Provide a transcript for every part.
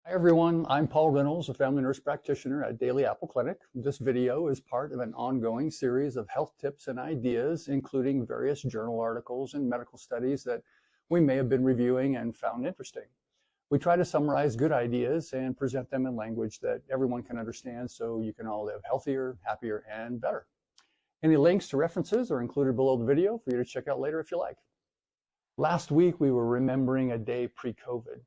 Hi everyone, I'm Paul Reynolds, a family nurse practitioner at Daily Apple Clinic. This video is part of an ongoing series of health tips and ideas, including various journal articles and medical studies that we may have been reviewing and found interesting. We try to summarize good ideas and present them in language that everyone can understand so you can all live healthier, happier, and better. Any links to references are included below the video for you to check out later if you like. Last week we were remembering a day pre-COVID.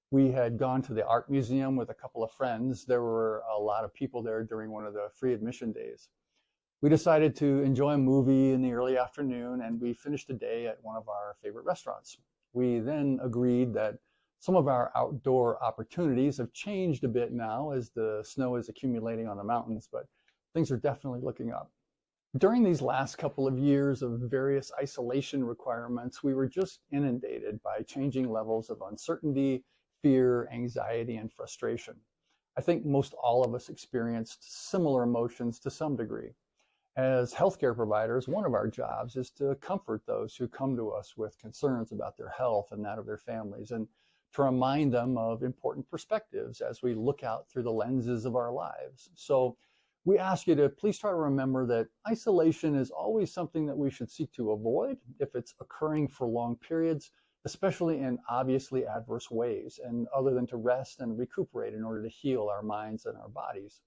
We had gone to the art museum with a couple of friends. There were a lot of people there during one of the free admission days. We decided to enjoy a movie in the early afternoon, and we finished the day at one of our favorite restaurants. We then agreed that some of our outdoor opportunities have changed a bit now as the snow is accumulating on the mountains, but things are definitely looking up. During these last couple of years of various isolation requirements, we were just inundated by changing levels of uncertainty, fear, anxiety, and frustration. I think most all of us experienced similar emotions to some degree. As healthcare providers, one of our jobs is to comfort those who come to us with concerns about their health and that of their families, and to remind them of important perspectives as we look out through the lenses of our lives. So we ask you to please try to remember that isolation is always something that we should seek to avoid if it's occurring for long periods, especially in obviously adverse ways, and other than to rest and recuperate in order to heal our minds and our bodies.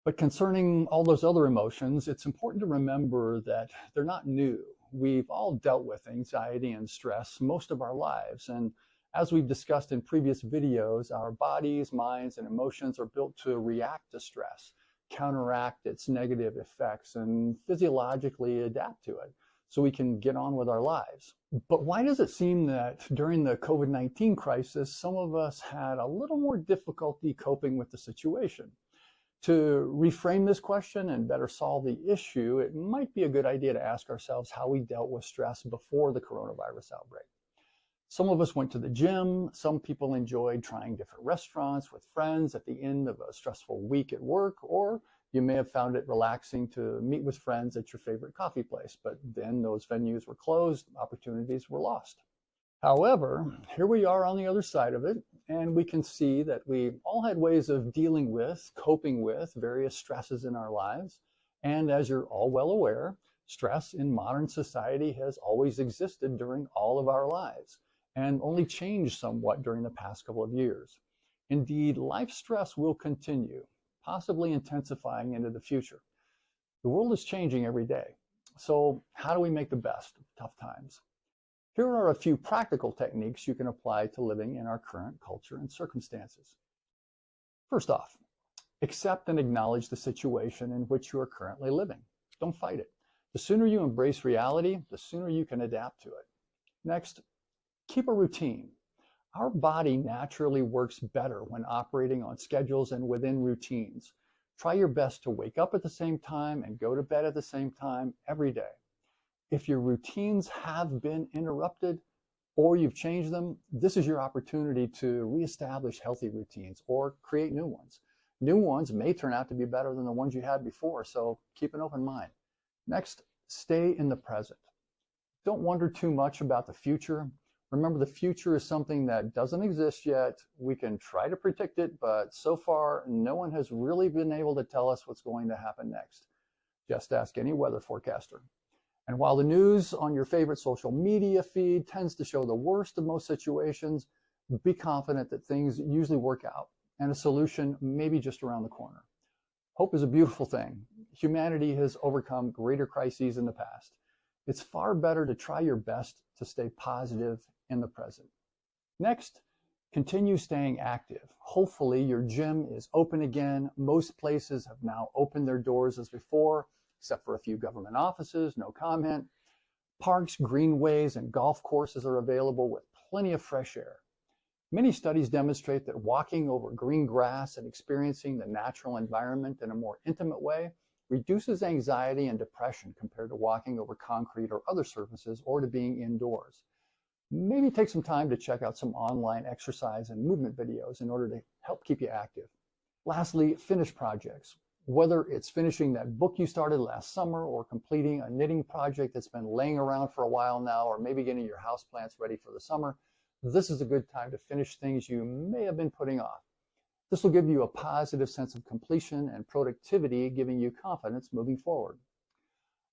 But concerning all those other emotions, it's important to remember that they're not new. We've all dealt with anxiety and stress most of our lives, and as we've discussed in previous videos, our bodies, minds, and emotions are built to react to stress, counteract its negative effects, and physiologically adapt to it so we can get on with our lives. But why does it seem that during the COVID-19 crisis, some of us had a little more difficulty coping with the situation? To reframe this question and better solve the issue, it might be a good idea to ask ourselves how we dealt with stress before the coronavirus outbreak. Some of us went to the gym. Some people enjoyed trying different restaurants with friends at the end of a stressful week at work, or you may have found it relaxing to meet with friends at your favorite coffee place, but then those venues were closed, opportunities were lost. However, here we are on the other side of it, and we can see that we all had ways of dealing with, coping with various stresses in our lives. And as you're all well aware, stress in modern society has always existed during all of our lives and only changed somewhat during the past couple of years. Indeed, life stress will continue, possibly intensifying into the future. The world is changing every day. So how do we make the best of tough times? Here are a few practical techniques you can apply to living in our current culture and circumstances. First off, accept and acknowledge the situation in which you are currently living. Don't fight it. The sooner you embrace reality, the sooner you can adapt to it. Next, keep a routine. Our body naturally works better when operating on schedules and within routines. Try your best to wake up at the same time and go to bed at the same time every day. If your routines have been interrupted or you've changed them, this is your opportunity to reestablish healthy routines or create new ones. New ones may turn out to be better than the ones you had before, so keep an open mind. Next, stay in the present. Don't wonder too much about the future. Remember, the future is something that doesn't exist yet. We can try to predict it, but so far, no one has really been able to tell us what's going to happen next. Just ask any weather forecaster. And while the news on your favorite social media feed tends to show the worst of most situations, be confident that things usually work out and a solution may be just around the corner. Hope is a beautiful thing. Humanity has overcome greater crises in the past. It's far better to try your best to stay positive in the present. Next, continue staying active. Hopefully your gym is open again. Most places have now opened their doors as before, except for a few government offices, no comment. Parks, greenways, and golf courses are available with plenty of fresh air. Many studies demonstrate that walking over green grass and experiencing the natural environment in a more intimate way reduces anxiety and depression compared to walking over concrete or other surfaces or to being indoors. Maybe take some time to check out some online exercise and movement videos in order to help keep you active. Lastly, finish projects. Whether it's finishing that book you started last summer or completing a knitting project that's been laying around for a while now, or maybe getting your houseplants ready for the summer, this is a good time to finish things you may have been putting off. This will give you a positive sense of completion and productivity, giving you confidence moving forward.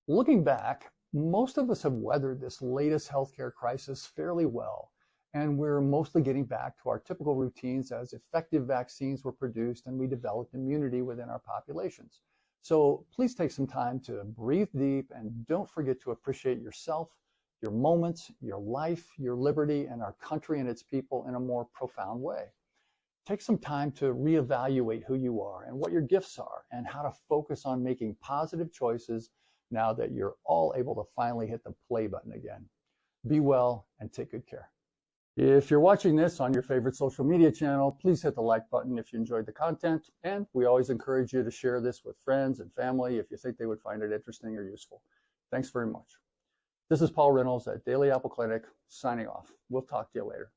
Looking back, most of us have weathered this latest healthcare crisis fairly well, and we're mostly getting back to our typical routines as effective vaccines were produced and we developed immunity within our populations. So please take some time to breathe deep and don't forget to appreciate yourself, your moments, your life, your liberty, and our country and its people in a more profound way. Take some time to reevaluate who you are and what your gifts are and how to focus on making positive choices now that you're all able to finally hit the play button again. Be well and take good care. If you're watching this on your favorite social media channel, please hit the like button if you enjoyed the content. And we always encourage you to share this with friends and family if you think they would find it interesting or useful. Thanks very much. This is Paul Reynolds at Daily Apple Clinic signing off. We'll talk to you later.